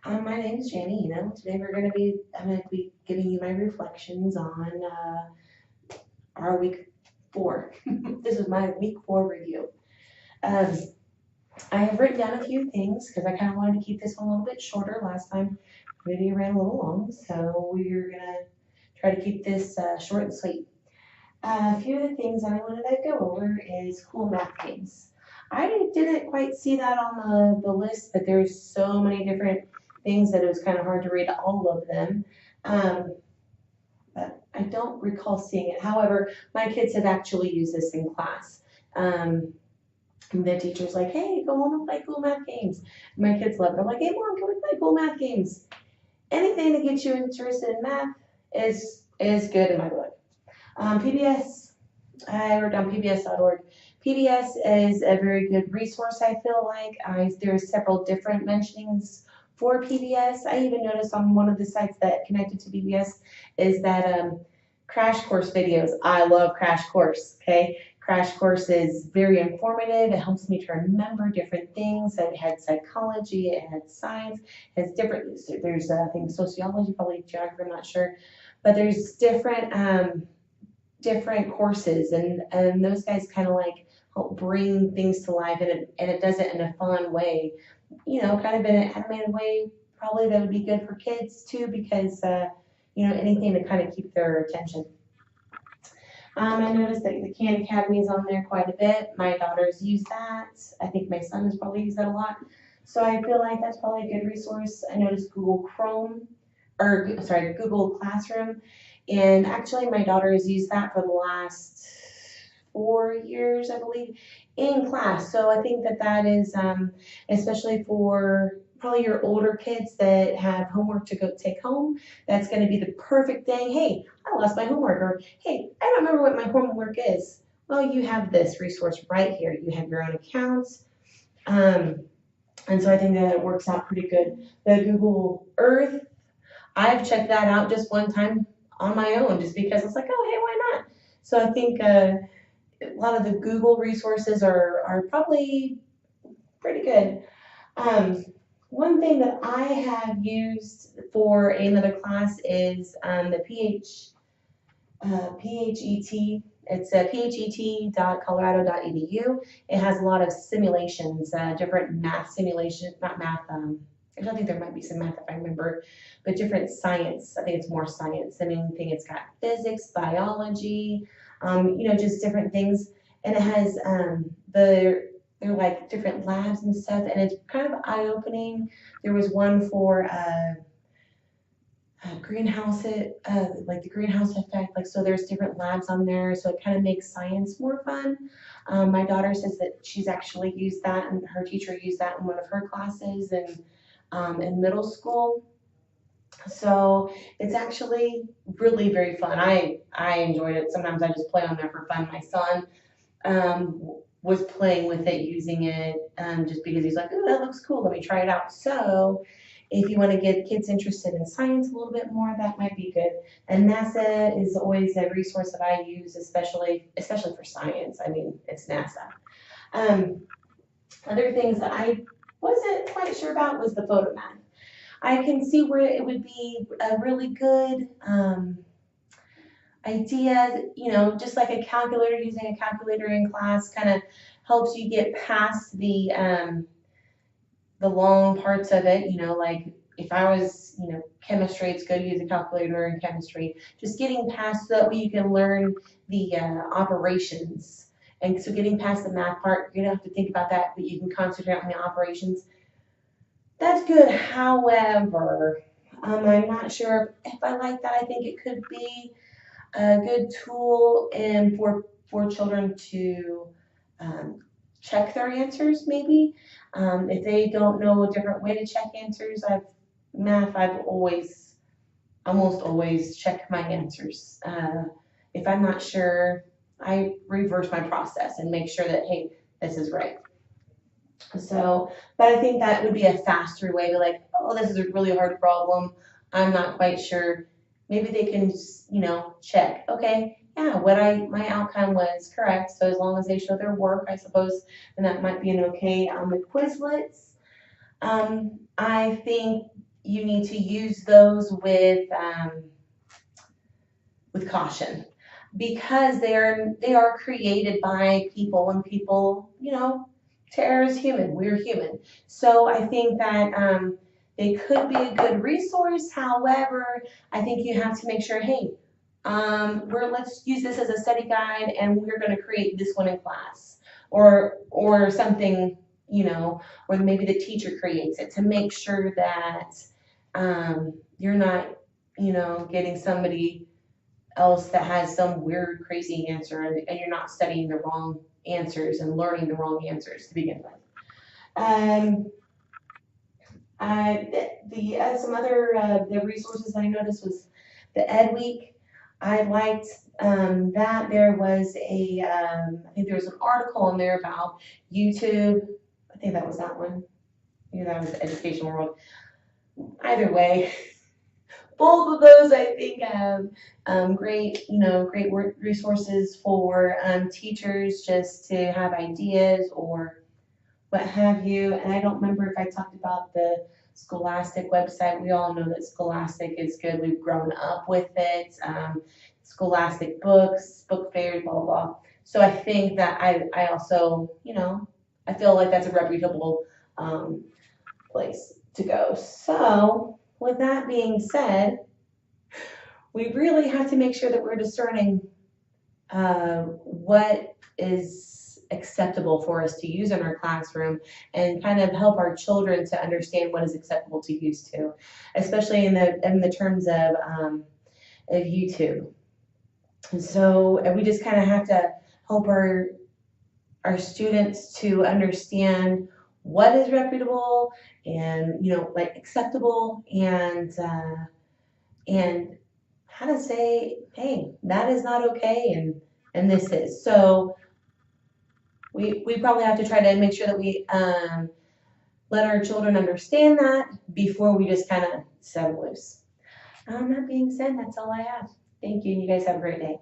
My name is Jenny. Today I'm going to be giving you my reflections on our week 4. This is my week 4 review. Um, I have written down a few things because I kind of wanted to keep this one a little bit shorter. Last time, the video ran a little long, so we're going to try to keep this short and sweet. A few of the things I wanted to go over is cool math games. I didn't quite see that on the list, but there's so many different things that it was kind of hard to read all of them. Um, but I don't recall seeing it. However, my kids have actually used this in class. Um, the teacher's like, hey, go home and play cool math games. My kids love it. I'm like, hey, mom, can we play cool math games? Anything that gets you interested in math is good in my book. PBS, I wrote down pbs.org. PBS is a very good resource, I feel like. There's several different mentionings for PBS. I even noticed on one of the sites that connected to PBS is that Crash Course videos. I love Crash Course, okay? Crash Course is very informative. It helps me to remember different things. It had psychology, it had science, it has different, there's I think sociology, probably geography, I'm not sure. But there's different courses, and those guys kind of like help bring things to life, and it does it in a fun way, kind of in an animated way. Probably that would be good for kids too, because anything to kind of keep their attention. I noticed that the Khan Academy is on there quite a bit. My daughters use that. I think my son has probably used that a lot, so I feel like that's probably a good resource. I noticed Google Chrome, or sorry, Google Classroom. And actually, my daughter has used that for the last 4 years, I believe, in class. So I think that that is, especially for probably your older kids that have homework to go take home, that's going to be the perfect thing. Hey, I lost my homework, or hey, I don't remember what my homework is. Well, you have this resource right here. You have your own accounts. Um, and so I think that it works out pretty good. The Google Earth, I've checked that out just one time on my own, just because it's like, oh, hey, why not? So I think a lot of the Google resources are probably pretty good. Um, One thing that I have used for another class is the PHET. It's phet.colorado.edu. It has a lot of simulations, different math simulations, not math. I don't think there might be some math if I remember, but different science. I think it's more science than anything. It's got physics, biology, just different things. And it has they're like different labs and stuff, and it's kind of eye opening. There was one for greenhouse like the greenhouse effect, like, so there's different labs on there, so it kind of makes science more fun. My daughter says that she's actually used that, and her teacher used that in one of her classes in middle school. So it's actually really very fun. I enjoyed it. Sometimes I just play on there for fun. My son was playing with it, using it, just because he's like, oh, that looks cool, let me try it out. So if you want to get kids interested in science a little bit more, that might be good. And NASA is always a resource that I use, especially for science. I mean, it's NASA. Um, Other things that I wasn't quite sure about was the photomath. I can see where it would be a really good idea, just like a calculator, using a calculator in class kind of helps you get past the long parts of it, like if I was, chemistry, it's good to use a calculator in chemistry. Just getting past so that way you can learn the operations. And so getting past the math part, you don't have to think about that, but you can concentrate on the operations. That's good. However, I'm not sure if I like that. I think it could be a good tool and for children to um, check their answers, maybe if they don't know a different way to check answers. I've almost always checked my answers. If I'm not sure, I reverse my process and make sure that, hey, this is right. So, but I think that would be a faster way to, like, oh, this is a really hard problem, I'm not quite sure. Maybe they can, check. Okay, yeah, my outcome was correct. So as long as they show their work, I suppose, then that might be an okay. The Quizlets, I think you need to use those with caution, because they are created by people, and people, terror is human. We're human. So I think that they could be a good resource. However, I think you have to make sure, hey, let's use this as a study guide, and we're going to create this one in class, or something, or maybe the teacher creates it, to make sure that you're not, getting somebody else that has some weird, crazy answer, and you're not studying the wrong answers and learning the wrong answers to begin with. Some other the resources I noticed was the Ed Week. I liked that there was I think there was an article in there about YouTube. I think that was that one. Maybe that was the Education World. Either way, both of those I think have great, great resources for teachers, just to have ideas or what have you. And I don't remember if I talked about the Scholastic website. We all know that Scholastic is good. We've grown up with it. Scholastic books, book fairs, blah, blah, blah. So I think that I also, I feel like that's a reputable place to go. So with that being said, we really have to make sure that we're discerning what is acceptable for us to use in our classroom, and kind of help our children to understand what is acceptable to use to, especially in the terms of YouTube. And so we just kind of have to help our students to understand what is reputable and like acceptable, and how to say, hey, that is not okay, and this is. So we probably have to try to make sure that we let our children understand that before we just kind of set them loose. That being said, that's all I have. Thank you, and you guys have a great day.